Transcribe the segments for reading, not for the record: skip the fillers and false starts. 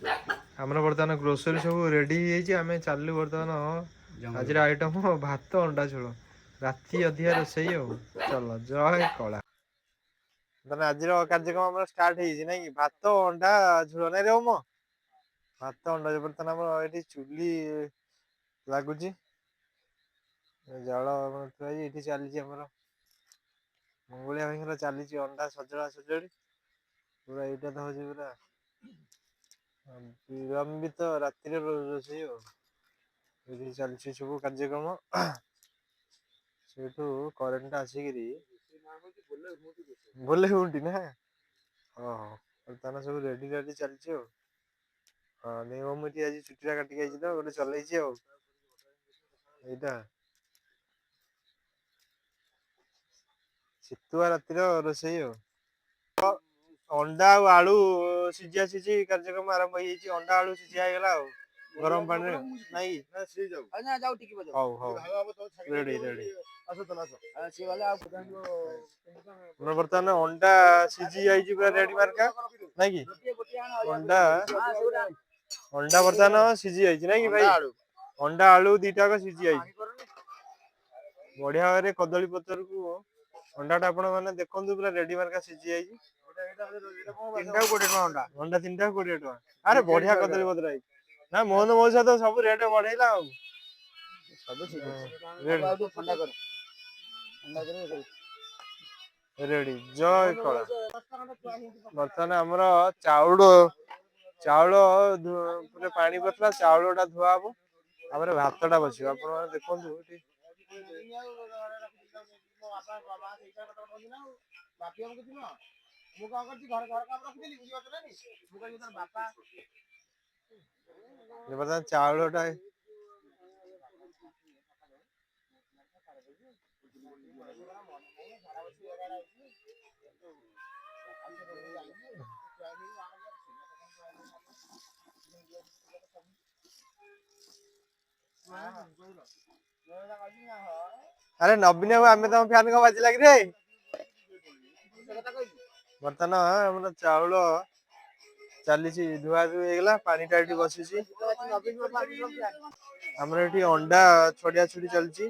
ଆମର ବର୍ତ୍ତମାନ ଗ୍ରୋସରୀ ସବୁ ରେଡି ହେଇଯାଇଛି। ଆମେ ଚାଲିଲୁ ବର୍ତ୍ତମାନ ଆଜିର ଆଇଟମ ଭାତ ଅଣ୍ଡା ଝୋଳ। ରାତି ଅଧିକା ରୋଷେଇ ଆଉ ଚାଲ ଜୟ କଳା। ତାହେଲେ ଆଜିର କାର୍ଯ୍ୟକ୍ରମ ଆମର ଷ୍ଟାର୍ଟ ହେଇଛି ନାଇଁ କି? ଭାତ ଅଣ୍ଡା ଝୋଳ ନାଇଁ ରେ ଓମ? ଭାତ ଅଣ୍ଡା ବର୍ତ୍ତମାନ ଆମର ଏଠି ଚୁଲି ଲାଗୁଛି। ଜାଳ ଥୁଆ ହେଇଛି ଏଠି ଚାଲିଛି ଆମର ମଙ୍ଗୁଳିଆ ଭାଇଙ୍କର ଚାଲିଛି ଅଣ୍ଡା ସଜଡା ସଜଡି। ପୁରା ଏଇଟା ତ ହଉଛି ପୁରା ବିଳମ୍ବିତ ରାତିରେ ରୋଷେଇ ଆଉ। ଏଠି ଚାଲିଛି ସବୁ କାର୍ଯ୍ୟକ୍ରମ। ସେଇଠୁ କରେଣ୍ଟ ଆସିକିରି ବୋଲେ ହୁଅନ୍ତି ନା। ଓହୋ ବର୍ତ୍ତମାନ ସବୁ ରେଡି ଚାଲିଛି ଆଉ। ହଁ ନାଇଁ ମୁଁ ଏଠି ଆଜି ଚୁଟିଟା କାଟିକି ଆଇଛି ତ ଗୋଟେ ଚଲେଇଛି ଆଉ ଏଇଟା। ଶୀତୁଆ ରାତିର ରୋଷେଇ ଆଉ। ଅଣ୍ଡା ଆଉ ଆଳୁ ସିଝା ସିଝି କାର୍ଯ୍ୟକ୍ରମ ଆରମ୍ଭ ହେଇଯାଇଛି। ଅଣ୍ଡା ଆଳୁ ସିଝା ହେଇଗଲା ଆଉ। ଗରମ ପାଣିରେ ନାଇଁ ହଉ ହଉ ରେଡି ରେଡି। ବର୍ତ୍ତମାନ ଅଣ୍ଡା ସିଝି ଯାଇଛି ପୁରା ରେଡି ମାର୍କା ନାଇଁ କି? ଅଣ୍ଡା ବର୍ତ୍ତମାନ ସିଝି ଯାଇଛି ନାଇଁ କି ଭାଇ? ଅଣ୍ଡା ଆଳୁ ଦିଟାକ ସିଝି ଯାଇଛି। ବଢିଆ ଭାବରେ କଦଳୀ ପତ୍ରକୁ ଅଣ୍ଡା ଟା ଆପଣ ମାନେ ଦେଖନ୍ତୁ ପୁରା ରେଡି ମାର୍କା ସିଝି ଯାଇଛି। ଅଣ୍ଡା 3ଟାକୁ 20 ଟଙ୍କା। ଆରେ ବଢିଆ କଦଳୀ ପତ୍ର ହେଇଛି। ନା ମୋହନ ମଉସା ତ ସବୁ ରେଟ୍ ବଢେଇଲା ଆଉ। ରେଡି ଜୟ କଳା। ବର୍ତ୍ତମାନ ଆମର ଚାଉଳ ପୁରା ପାଣି ପଡିଥିଲା ଚାଉଳ ଟା ଧୁଆ ହବ। ତାପରେ ଭାତ ଟା ବସିବ ଆପଣ ଦେଖନ୍ତୁ ଏଠି। ମୁଁ କଣ କରୁଛି ଘର କାମ ରଖିଥିଲି ବୁଝିପାରୁଛ ନା ବାପା ବର୍ତ୍ତମାନ ଚାଉଳ ଟା ଆରେ ନବୀନ ବାବୁ ଆମେ ତମ ଫ୍ୟାନ କଣ ବାଜିଲା କି ରେ? ବର୍ତ୍ତମାନ ଆମର ଚାଉଳ ଚାଲିଛି ଧୁଆ ଧୁଇ ହେଇଗଲା ପାଣି ଟା ଏଠି ବସିଛି। ଆମର ଏଠି ଅଣ୍ଡା ଛଡିଆ ଛୁଡି ଚାଲିଛି।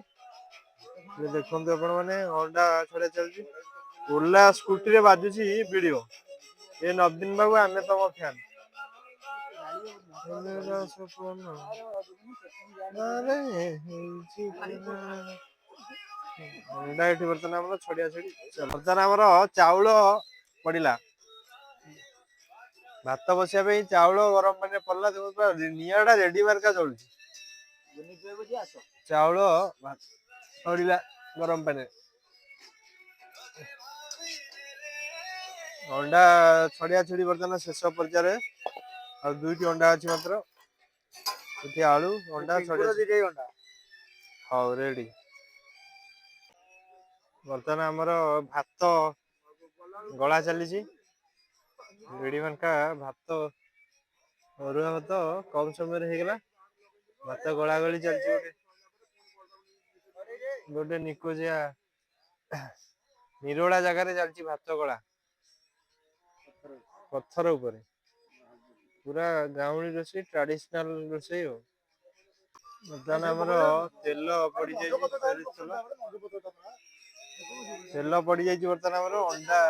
ଦେଖନ୍ତୁ ଆପଣ ମାନେ ଅଣ୍ଡା ଛଡା ଚାଲିଛି। ଓଲା ସ୍କୁଟି ରେ ବାଜୁଛି ଭିଡିଓ। ଏ ନବୀନ ବାବୁ ଆମେ ତମ ଫ୍ୟାନ। ଅଣ୍ଡା ଏଠି ବର୍ତ୍ତମାନ ଆମର ଛଡିଆ ଛଡି ବର୍ତ୍ତମାନ ଆମର ଚାଉଳ ପଡିଲା। ଭାତ ବସିବା ପାଇଁ ଚାଉଳ ଗରମ ପାଣିରେ ପଡିଲା ଦେଖ ନିଆଁ ଟା ରେଡି ମାର୍କା ଜଳୁଛି। ଚାଉଳ ପଡିଲା ଗରମ ପାଣିରେ। ଅଣ୍ଡା ଛଡିଆ ଛୁଡି ବର୍ତ୍ତମାନ ଶେଷ ପର୍ଯ୍ୟାୟରେ। ଆଉ 2ଟି ଅଣ୍ଡା ଅଛି ମାତ୍ର। ଏଠି ଆଳୁ ଅଣ୍ଡା ହଉ ରେଡି। ବର୍ତ୍ତମାନ ଆମର ଭାତ ଗଳା ଚାଲିଛି। ରେଡି ମାର୍କା ଭାତ ଅରୁଆ ଭାତ କମ ସମୟରେ ହେଇଗଲା। ଭାତ ଗଳା ଗଳି ଚାଲିଛି ଗୋଟେ ନିକୋଜିଆ ନିରୋଳା ଜାଗାରେ ଚାଲିଛି ଭାତ ଗଳା। ପଥର ଉପରେ ପୁରା ଗାଉଁଲି ରୋଷେଇ ଟ୍ରାଡିସନାଲ ରୋଷେଇ ଆଉ। ବର୍ତ୍ତମାନ ଆମର ତେଲ ପଡିଯାଇଛି ସୋରିଷ ତେଲ। ତେଲ ପଡି ଯାଇଛି ବର୍ତ୍ତମାନ ଆମର ଅଣ୍ଡା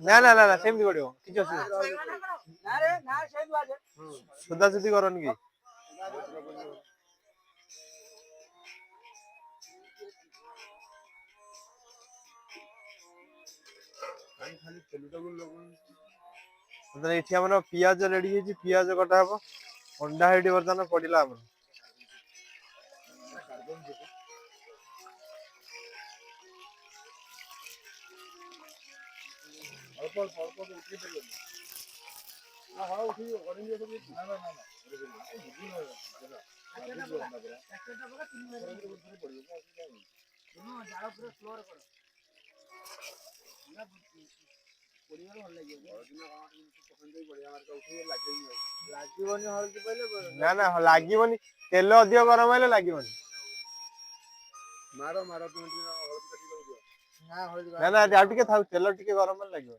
ନା ନା ନା ସେମିତି ପଡିବ କିଛି ଅସୁବିଧା ସୁଧାସୁଧି କରନି କି? ଏଠି ଆମର ପିଆଜ ରେଡି ହେଇଛି ପିଆଜ କଟା ହବ। ଅଣ୍ଡା ହେଇଠି ବର୍ତ୍ତମାନ ପଡିଲା ଆମର। ना ना लागोनी तेल अधिक गरम है लगोनी ना ना आउ टे था तेल टे गरम लगे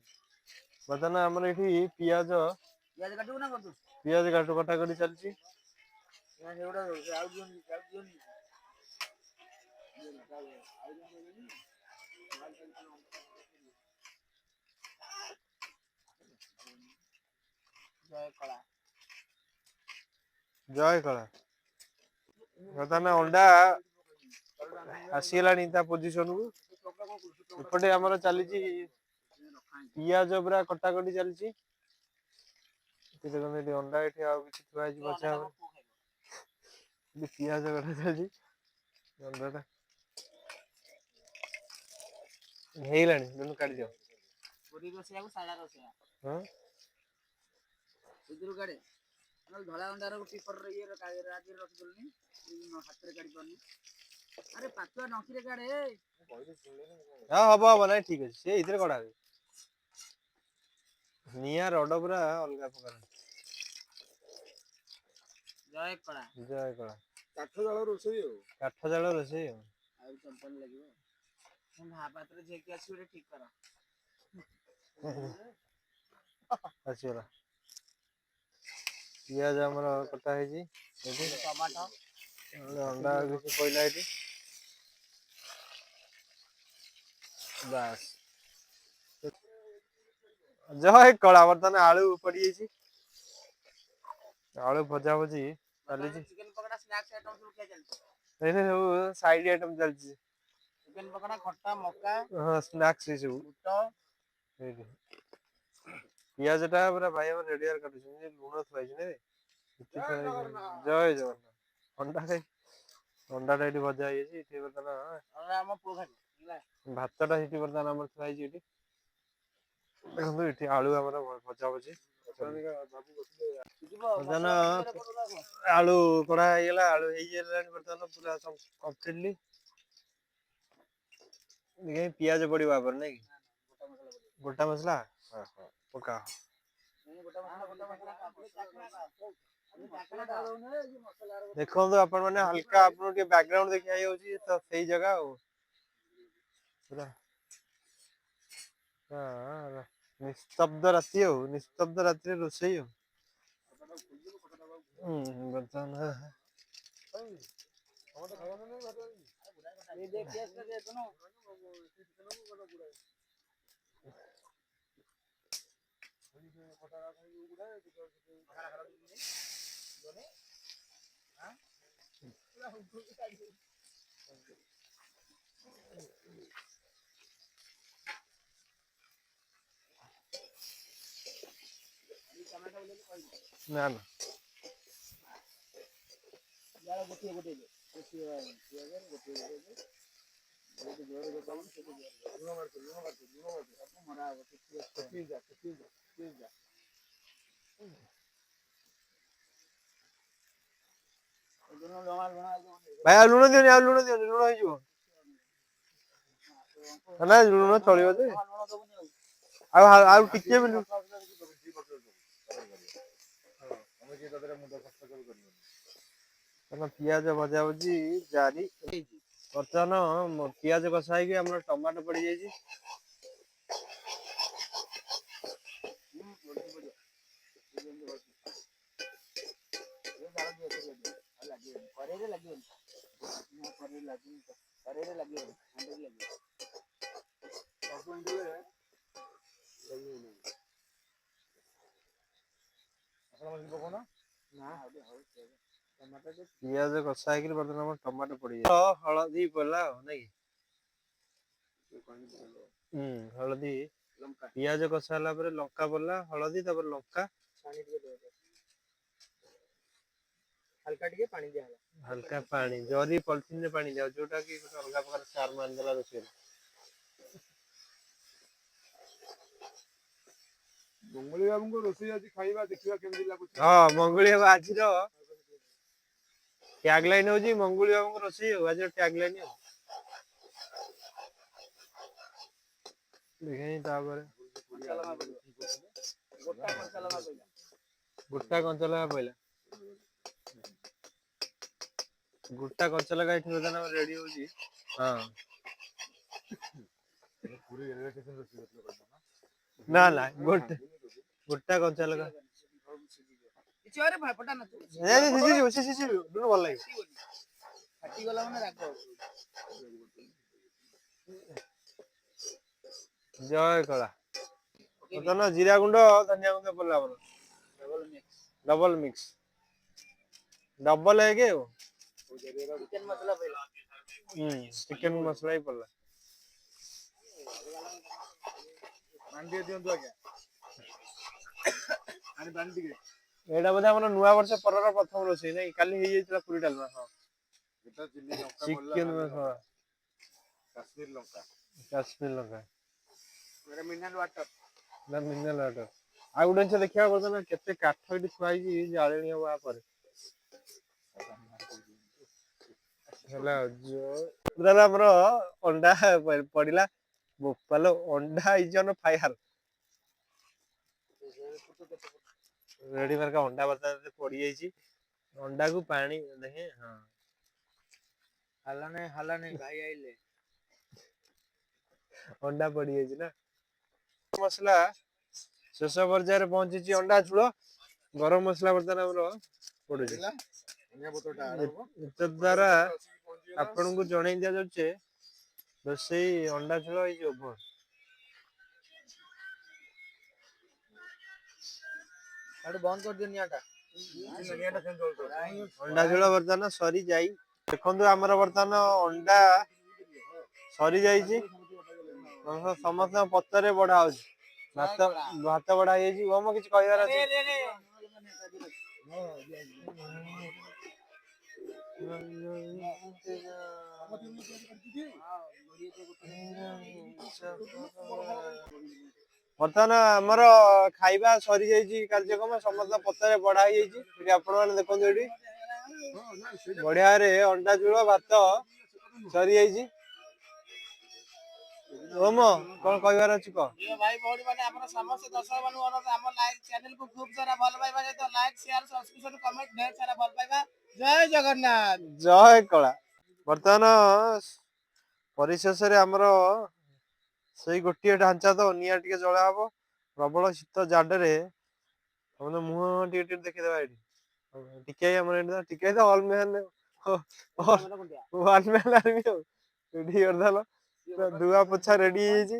बर्तमान आम ये पियाज पियाज काटू कटा कटी चलती जय कला बर्तमान अंडा आसीगला पोजिशन को एपटे आमर चली पियाज पूरा कटाकटी चलती अंडा ये बचा पियाज कटा चलती अंडाटा हो काट दियो धला अंडार पेपर ये राज्य रखी हाथ में काटी पारनी अरे पातुआ नखी काढ़े हाँ हम हम ना ठीक अच्छे से इधर कड़ा निया रड पूरा अलग प्रकार जय कड़ा काठ जाल रोसई चंपल लगे महापात्र झेकी आस ठीक कर आसगला पियाज आमर कटा है टमाटो अंडा किसी कोयला है बस जय कला बर्तमान आलू पड़ी आलू भजा भजी चली चिकन पकोड़ा स्नैक्स आइटम सब क्या चलती है सब साइड आइटम चलती चिकन पकोड़ा खट्टा मक्का हां स्नैक्स सब पियाज टा पूरा भाई हम रेडी यार काटु लूण थुआई ने जय जगन्नाथ अंडा खाई अंडाटा ये भजा ये बर्तमान आम पु भातटा ये बर्तमान आम थुआई देखो ये आलू आम भजा भजी बर्तमान आलू कड़ा होगा आलू बर्तमान पूरा कम्प्लीटली देखिए पियाज पड़ो आप नहीं गोटा मसला पका देखो तो अपन मैंने हल्का अपन के बैकग्राउंड देखिए तो सही जगह हो पूरा हां निस्तब्ध राति हो निस्तब्ध रात्रि रोसई हो बर्तमान ना ना यार गोटे गोटे भाई लुण दियो लुण हो ना लुण चलियो जे आ टिके भी पियाज भजा भजी जारी बर्तमान पियाज कषा है टमाटो पड़ जाए पियाज कषा है बर्तमान टमाटो पड़ जाए हलदी पड़ा नहीं हलदी पियाज कषा लंका पड़ा हलदी लंका हल्का पानी जरी पॉलिथिन रे पानी जाओ जोटा कि अलग प्रकार सार मान देला रोसे मंगली बाबू को रोसे आज खाइबा देखिबा केमि लागु हां मंगली बाबू आज रो टैगलाइन हो जी मंगली बाबू को रोसे आज टैगलाइन देखें तापर गुट्टा कंचा लगा पहला गुट्टा कंचा लगा एठी बर्तन रेडी होजी हां ना ना गुट्टा कंचा लगा କିଛି ଆରେ ଭାପଟା ନା ଦୁନ ଭଲ ଲାଗେ ଫାଟି ଗଲା ମାନେ ରାଗ ଜୟ କଳା ବର୍ତ୍ତମାନ ଜିରା ଗୁଣ୍ଡ ଧନିଆ ଗୁଣ୍ଡ ପଡିଲା ଆମର ଡବଲ ମିକ୍ସ ଡବଲ ହେଇକି ଚିକେନ ମସଲା ପଇଲା ଚିକେନ ମସଲା ही ପଡିଲା ମାଣ୍ଡିଆ ଦିଅନ୍ତୁ ଆଜ୍ଞା ଆଣି ପାଣି ଟିକେ ଏଇଟା ବୋଧେ ଆମର ନୂଆ ବର୍ଷ ପରର ପ୍ରଥମ ରୋଷେଇ ନାଇଁ କାଲି ହେଇଯାଇଥିଲା ପୁରୀ ଡାଲମା ହଁ এটা ଚିଲି ଲଙ୍କା ଚିକେନ ମସଲା କାଶ୍ମୀର କାଶ୍ମୀର ଲଙ୍କା ଲଙ୍କା ଏଟା ମିନେରାଲ ୱାଟର ନା ମିନେରାଲ ୱାଟର ଆଉ ଗୋଟେ ଜିନିଷ ଦେଖିବା ବର୍ତ୍ତମାନ କେତେ କାଠ ଏଠି ଥୁଆ ହେଇଛି ଜାଳେଣୀ ହବ ଆ ପରେ ହେଲା ତାହେଲେ ଆମର ଅଣ୍ଡା ପଡିଲା ବୋପାଲୋ ଅଣ୍ଡା ଇଜ ଅନ ଫାୟାର ରେଡି ମାର୍କା ଅଣ୍ଡା ବର୍ତ୍ତମାନ ପଡି ଯାଇଛି ଅଣ୍ଡାକୁ ପାଣି ଦେଖେ ହଁ ହାଲା ନାଇଁ ଭାଇ ଆଇଲେ ଅଣ୍ଡା ପଡି ଯାଇଛି ନା ମସଲା ଶେଷ ପର୍ଯ୍ୟାୟରେ ପହଞ୍ଚିଛି ଅଣ୍ଡା ଝୋଳ ଗରମ ମସଲା ବର୍ତ୍ତମାନ ଆମର ପଡୁଛି ଦ୍ୱାରା ଆପଣଙ୍କୁ ଜଣେଇ ଦିଆଯାଉଛି ରୋଷେଇ ଅଣ୍ଡା ଝୋଳ ଇଜ ଓଭର ଆଡୁ ବନ୍ଦ କରିଦିଅ ନିଆଁଟା ଅଣ୍ଡା ଝୋଳ ବର୍ତ୍ତମାନ ସରି ଯାଇ ଦେଖନ୍ତୁ ଆମର ବର୍ତ୍ତମାନ ଅଣ୍ଡା ସରି ଯାଇଛି ସମସ୍ତଙ୍କ ପତରେ ବଢା ହଉଛି ଭାତ ଭାତ ବଢା ହେଇଯାଇଛି ଓମ କିଛି କହିବାର ଅଛି ବର୍ତ୍ତମାନ ଆମର ଖାଇବା ସରି ଯାଇଛି କାର୍ଯ୍ୟକ୍ରମ ସମସ୍ତ ପତରେ ବଢା ହେଇଯାଇଛି ଏଠି ଆପଣ ମାନେ ଦେଖନ୍ତୁ ଏଠି ବଢିଆରେ ଅଣ୍ଡା ଝୋଳ ଭାତ ସରି ଯାଇଛି ଓମ କଣ କହିବାର ଅଛି କହ ଭାଇ ଭଉଣୀ ମାନେ ଆମର ସମସ୍ତ ଦର୍ଶକ ମାନଙ୍କୁ ଅନୁରୋଧ ଆମ ଲାଇକ୍ ଚ୍ୟାନେଲ କୁ ଖୁବ ସାରା ଭଲ ପାଇବା ସହିତ ଲାଇକ୍ ସେୟାର ସବସ୍କ୍ରିପସନ କମେଣ୍ଟ ଢେର ସାରା ଭଲ ପାଇବା ଜୟ ଜଗନ୍ନାଥ ଜୟ କଳା ବର୍ତ୍ତମାନ ପରିଶେଷରେ ଆମର ସେଇ ଗୋଟିଏ ଢାଞ୍ଚା ତ ନିଆଁ ଟିକେ ଜଳା ହବ ପ୍ରବଳ ଶୀତ ଜାଡରେ ମୁହଁ ଟିକେ ଟିକେ ଦେଖିଦେବା ଏଠି ଟିକେ ଆମର ଏଠି ଟିକେ ତ all man one man army ଆଉ ରେଡି କରିଦେଲ ଧୁଆ ପୋଛା ରେଡି ହେଇଯାଇଛି